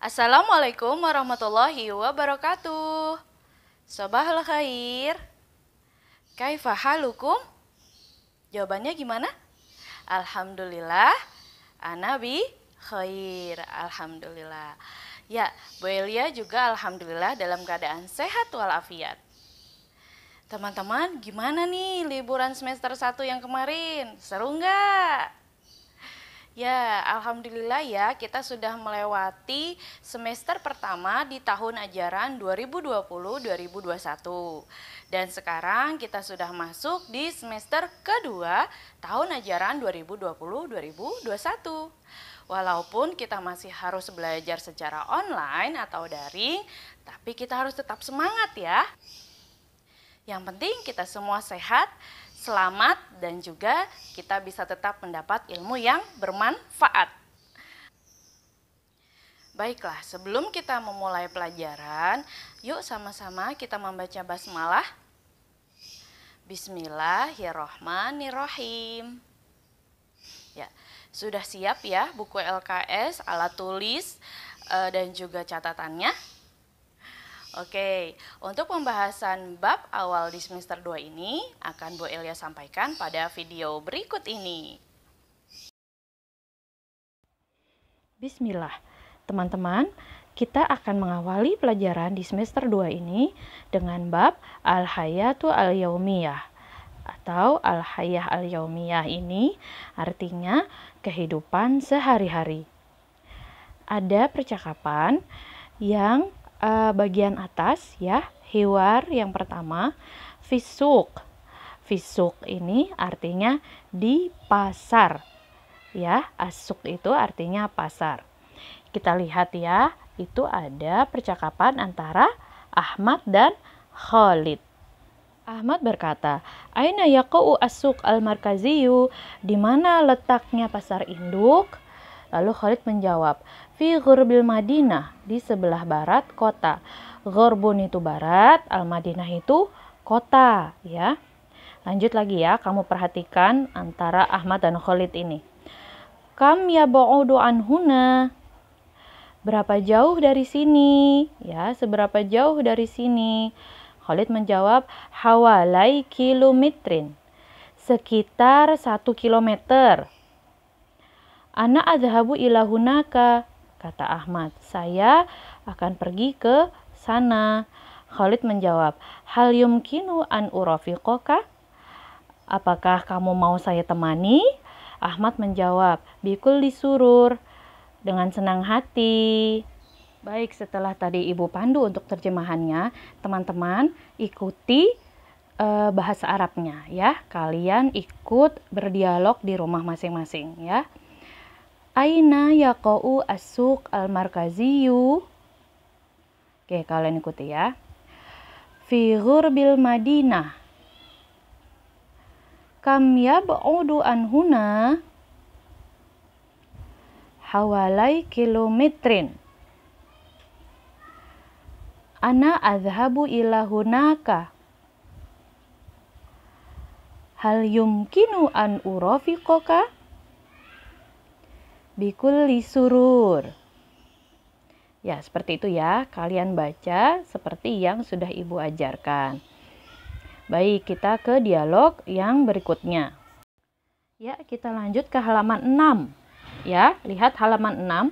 Assalamualaikum warahmatullahi wabarakatuh. Sobahul khair. Kaifa halukum? Jawabannya gimana? Alhamdulillah, ana bi khair. Alhamdulillah. Ya, Bu Elia juga alhamdulillah dalam keadaan sehat walafiat. Teman-teman, gimana nih liburan semester 1 yang kemarin? Seru nggak? Ya, alhamdulillah ya, kita sudah melewati semester pertama di tahun ajaran 2020-2021. Dan sekarang kita sudah masuk di semester kedua tahun ajaran 2020-2021. Walaupun kita masih harus belajar secara online atau daring, tapi kita harus tetap semangat ya. Yang penting kita semua sehat, selamat, dan juga kita bisa tetap mendapat ilmu yang bermanfaat. Baiklah, sebelum kita memulai pelajaran, yuk sama-sama kita membaca basmalah. Bismillahirrohmanirrohim. Ya, sudah siap ya buku LKS, alat tulis, dan juga catatannya? Oke, untuk pembahasan bab awal di semester 2 ini akan Bu Elia sampaikan pada video berikut ini. Bismillah, teman-teman, kita akan mengawali pelajaran di semester 2 ini dengan bab Al-Hayatu Al-Yaumiyah atau Al-Hayah Al-Yaumiyah ini artinya kehidupan sehari-hari. Ada percakapan yang bagian atas ya, hiwar yang pertama, fisuk. Fisuk ini artinya di pasar. Ya, asuk itu artinya pasar. Kita lihat ya, itu ada percakapan antara Ahmad dan Khalid. Ahmad berkata, "Aina yaqa'u as-suq al-markaziyu?" Di mana letaknya pasar induk? Lalu Khalid menjawab, "Fi ghurbil Madinah," di sebelah barat kota. Ghurbun itu barat, al-Madinah itu kota, ya. Lanjut lagi ya, kamu perhatikan antara Ahmad dan Khalid ini. Kam yab'udu anhuna? Berapa jauh dari sini? Ya, seberapa jauh dari sini? Khalid menjawab, hawalai kilometrin. Sekitar 1 kilometer. Ana adhabu ila hunaka, kata Ahmad. Saya akan pergi ke sana. Khalid menjawab, hal yumkinu an urafiqoka? Apakah kamu mau saya temani? Ahmad menjawab, bikul disurur, dengan senang hati. Baik, setelah tadi Ibu pandu untuk terjemahannya, teman-teman ikuti bahasa Arabnya ya. Kalian ikut berdialog di rumah masing-masing ya. Aina yaqa'u as-suq al-markaziyu? Oke, kalian ikuti ya. Fi ghurbil Madinah. Kam yab'udu anhuna? Hawalai kilometrin. Ana adhabu ila hunaka. Hal yumkinu an urafiqoka? Bikulli surur. Ya, seperti itu ya. Kalian baca seperti yang sudah Ibu ajarkan. Baik, kita ke dialog yang berikutnya. Ya, kita lanjut ke halaman 6. Ya, lihat halaman 6.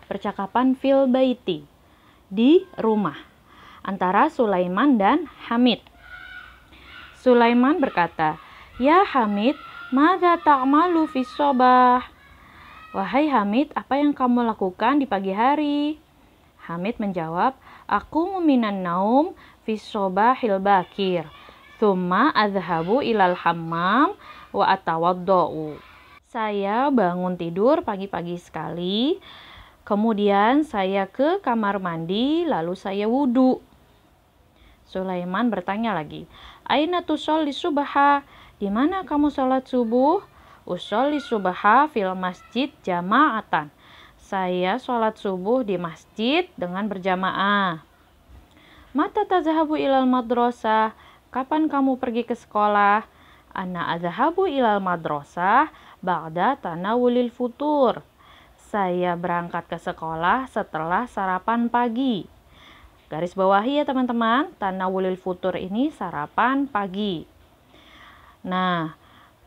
Percakapan fil baiti. Di rumah. Antara Sulaiman dan Hamid. Sulaiman berkata, "Ya Hamid, madza ta'malu fis sabah?" Wahai Hamid, apa yang kamu lakukan di pagi hari? Hamid menjawab, aku minan naum fis sobahil bakir, thumma adhabu ilal hammam wa atawadda'u. Saya bangun tidur pagi-pagi sekali, kemudian saya ke kamar mandi, lalu saya wudu. Sulaiman bertanya lagi, aina tusolli subha? Di mana kamu sholat subuh? Usolli subha fil masjid jama'atan. Saya sholat subuh di masjid dengan berjamaah. Mata tazhabu ilal madrasah? Kapan kamu pergi ke sekolah? Ana adhabu ilal madrasah ba'da tanawulil futur. Saya berangkat ke sekolah setelah sarapan pagi. Garis bawahi ya teman-teman, tanawulil futur ini sarapan pagi. Nah,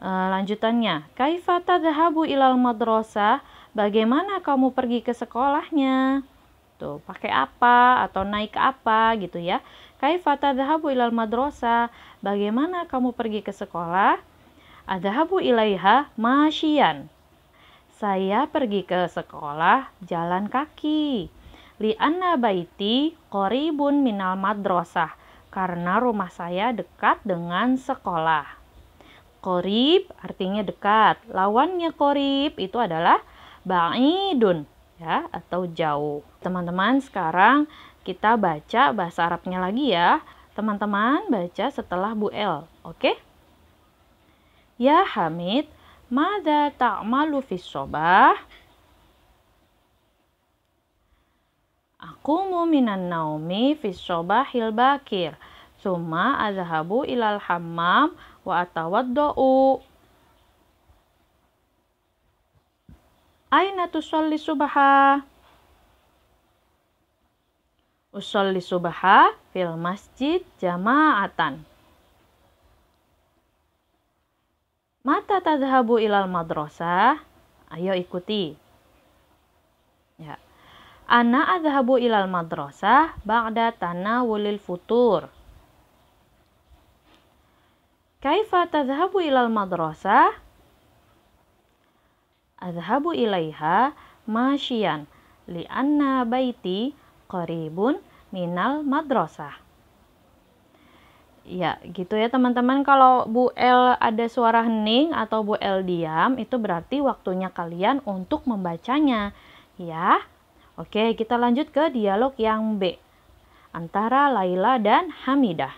lanjutannya, kaifa tadhhabu ilal madrasah? Bagaimana kamu pergi ke sekolahnya? Tuh, pakai apa atau naik apa gitu ya. Kaifa tadhhabu ilal madrasah? Bagaimana kamu pergi ke sekolah? Adhabu ilaiha masyian. Saya pergi ke sekolah jalan kaki. Li'anna baiti qoribun minal madrasah. Karena rumah saya dekat dengan sekolah. Qorib artinya dekat. Lawannya qorib itu adalah ba'idun, ya, atau jauh. Teman-teman, sekarang kita baca bahasa Arabnya lagi ya. Teman-teman baca setelah Bu El, oke? Ya Hamid, mada ta'malu fis sobah? Aqumu minan naumi fis sobahil bakir. Summa azhabu ilal hammam wa atawadda'u. Aina tusolli subha? Usolli subha fil masjid jama'atan. Mata tadhabu ilal madrasah? Ayo ikuti. Ya. Ana adhabu ilal madrasah ba'da tanawulil futur. Kaifa tadhabu ilal madrasah? Adhabu ilaiha masyian li'anna baiti qaribun minal madrasah. Ya, gitu ya teman-teman. Kalau Bu El ada suara hening atau Bu El diam, itu berarti waktunya kalian untuk membacanya. Ya, oke, kita lanjut ke dialog yang B. Antara Laila dan Hamidah.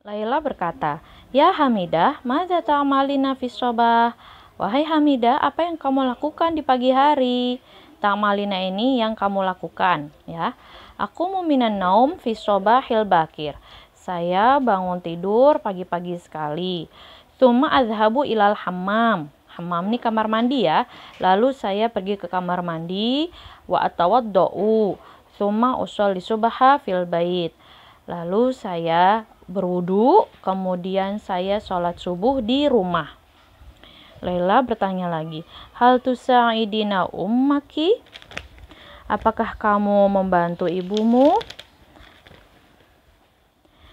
Laila berkata, Ya Hamidah, madza ta'malina fis sobah? Wahai Hamidah, apa yang kamu lakukan di pagi hari? Ta'malina ini yang kamu lakukan, ya. Aku minan naum fis sobahil bakir. Saya bangun tidur pagi-pagi sekali. Tsumma azhabu ilal hammam. Hammam ini kamar mandi ya. Lalu saya pergi ke kamar mandi. Wa atawadda'u. Tsumma usolli subha fil bait. Lalu saya berwudu. Kemudian saya sholat subuh di rumah. Laila bertanya lagi. Hal tusa'idina ummaki? Apakah kamu membantu ibumu?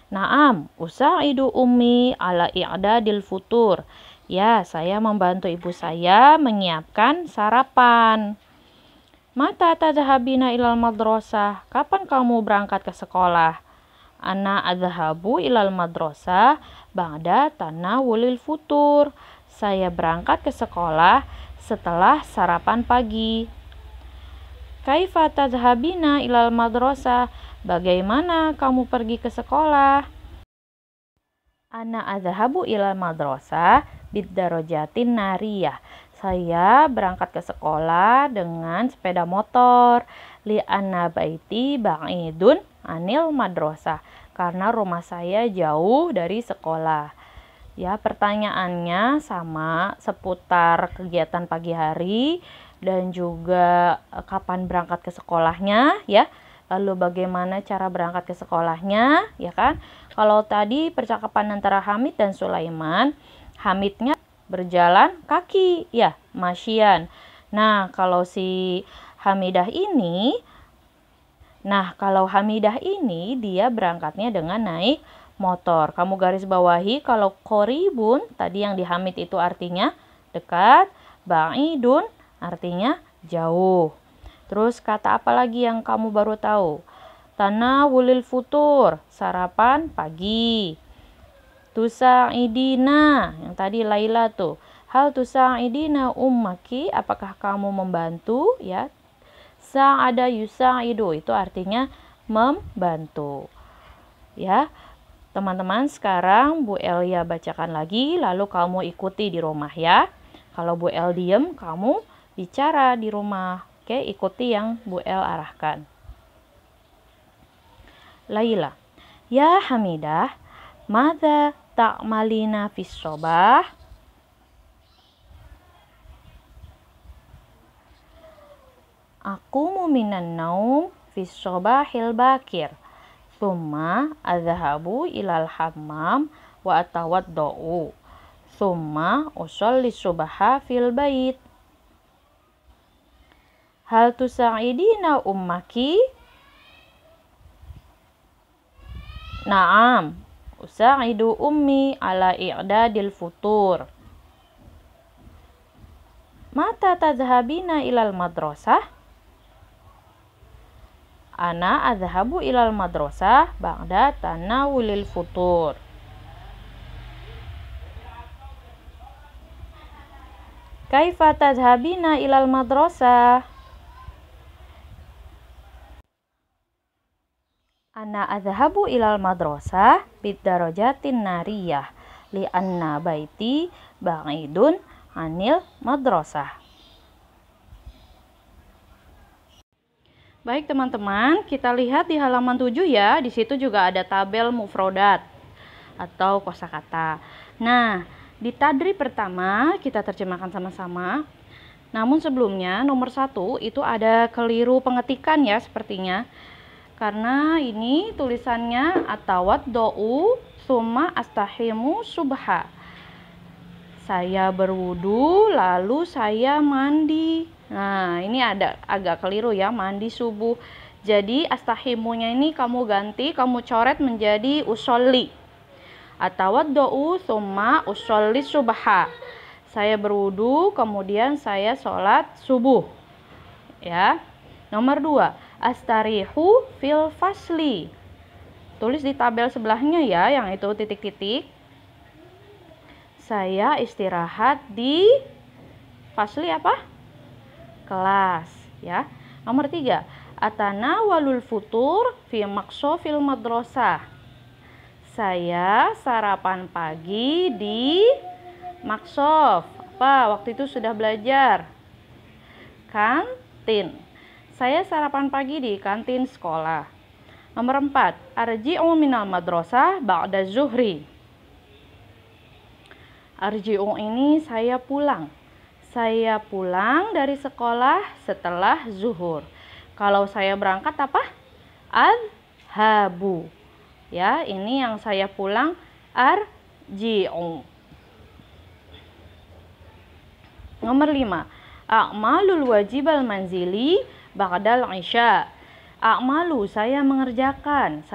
Naam, usa'idu ummi ala i'dadil futur. Ya, saya membantu ibu saya menyiapkan sarapan. Mata tadhhabina ilal madrasah? Kapan kamu berangkat ke sekolah? Ana adhabu ilal madrasah ba'da tanawulil futur. Saya berangkat ke sekolah setelah sarapan pagi. Kaifa tadhhabina ilal madrasah? Bagaimana kamu pergi ke sekolah? Ana adhabu ilal madrasah biddarojatin nariyah. Saya berangkat ke sekolah dengan sepeda motor. Li'anna baiti ba'idun anil madrasah. Karena rumah saya jauh dari sekolah. Ya, pertanyaannya sama seputar kegiatan pagi hari dan juga kapan berangkat ke sekolahnya, ya. Lalu bagaimana cara berangkat ke sekolahnya, ya kan? Kalau tadi percakapan antara Hamid dan Sulaiman, Hamidnya berjalan kaki, ya, masyian. Nah, kalau Hamidah ini dia berangkatnya dengan naik motor. Kamu garis bawahi kalau qoribun tadi yang di Hamid itu artinya dekat, ba'idun artinya jauh. Terus kata apa lagi yang kamu baru tahu? Tanawulil futur, sarapan pagi. Tusa'idina, yang tadi Laila tuh. Hal tusa'idina ummaki, apakah kamu membantu? Ya. Sa'ada yusa'idu, itu artinya membantu. Ya. Teman-teman, sekarang Bu Elia bacakan lagi, lalu kamu ikuti di rumah ya. Kalau Bu El diem, kamu bicara di rumah. Oke, ikuti yang Bu El arahkan. Laila. Ya Hamidah, madza ta'malina fis sobah? Aqumu minan naum fis sobahil bakir. Thumma adhahabu ilal hammam wa atawaddau. Thumma usolli subaha fil bait. Hal tusa'idina ummaki? Naam, usa'idu ummi ala i'dadil futur. Mata tadhhabina ilal madrasah? Ana adhahabu ilal madrasah ba'da tanawulil futur. Kaifa tadhhabina ilal madrasah? Ana adhahabu ilal madrasah bidarajatin nariyah li'anna baiti ba'idun anil madrasah. Baik teman-teman, kita lihat di halaman 7 ya. Di situ juga ada tabel mufrodat atau kosakata. Nah, di tadrib pertama kita terjemahkan sama-sama. Namun sebelumnya nomor 1 itu ada keliru pengetikan ya sepertinya. Karena ini tulisannya atawaddau summa astahimu subha. Saya berwudu lalu saya mandi. Nah, ini ada agak keliru ya, mandi subuh. Jadi astahimunya ini kamu ganti, kamu coret menjadi usolli. Atawaddau summa usolli subha. Saya berwudu, kemudian saya sholat subuh. Ya. Nomor 2, astarihu fil fasli. Tulis di tabel sebelahnya ya, yang itu titik-titik. Saya istirahat di fasli apa? Kelas ya. Nomor 3, atana walul futur fi maksofil madrasah. Saya sarapan pagi di maksof. Apa? Waktu itu sudah belajar. Kantin. Saya sarapan pagi di kantin sekolah. Nomor 4, arji'u minal madrasah ba'da zuhri. Arji'u ini saya pulang. Saya pulang dari sekolah setelah zuhur. Kalau saya berangkat apa? Adhabu. Ya, ini yang saya pulang arji'u. Nomor 5, a'malul wajibal manzili ba'dal isya. A'malu, saya mengerjakan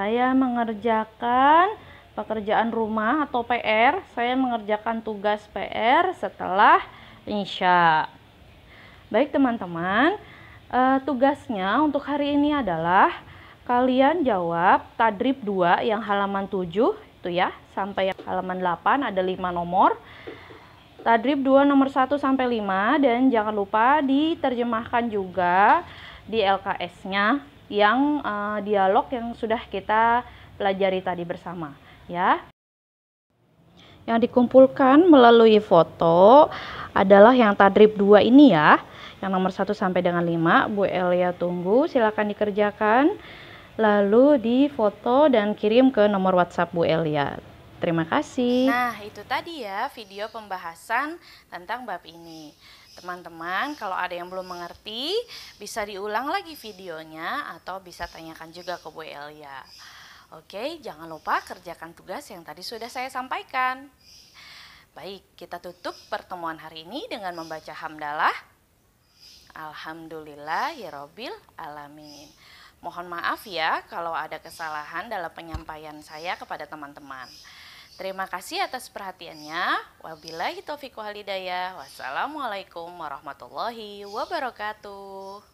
pekerjaan rumah atau PR. Saya mengerjakan tugas PR setelah Insya. Baik teman-teman, tugasnya untuk hari ini adalah kalian jawab tadrib 2 yang halaman 7 itu ya, sampai halaman 8 ada 5 nomor. Tadrib 2 nomor 1 sampai 5, dan jangan lupa diterjemahkan juga di LKS-nya yang dialog yang sudah kita pelajari tadi bersama ya. Yang dikumpulkan melalui foto adalah yang tadrib 2 ini ya, yang nomor 1 sampai dengan 5. Bu Elia tunggu, silakan dikerjakan, lalu difoto dan kirim ke nomor WhatsApp Bu Elia. Terima kasih. Nah, itu tadi ya video pembahasan tentang bab ini. Teman-teman, kalau ada yang belum mengerti, bisa diulang lagi videonya atau bisa tanyakan juga ke Bu Elia. Oke, jangan lupa kerjakan tugas yang tadi sudah saya sampaikan. Baik, kita tutup pertemuan hari ini dengan membaca hamdalah. Alhamdulillahirabbil alamin. Mohon maaf ya kalau ada kesalahan dalam penyampaian saya kepada teman-teman. Terima kasih atas perhatiannya. Wabillahi taufiq wal hidayah. Wassalamualaikum warahmatullahi wabarakatuh.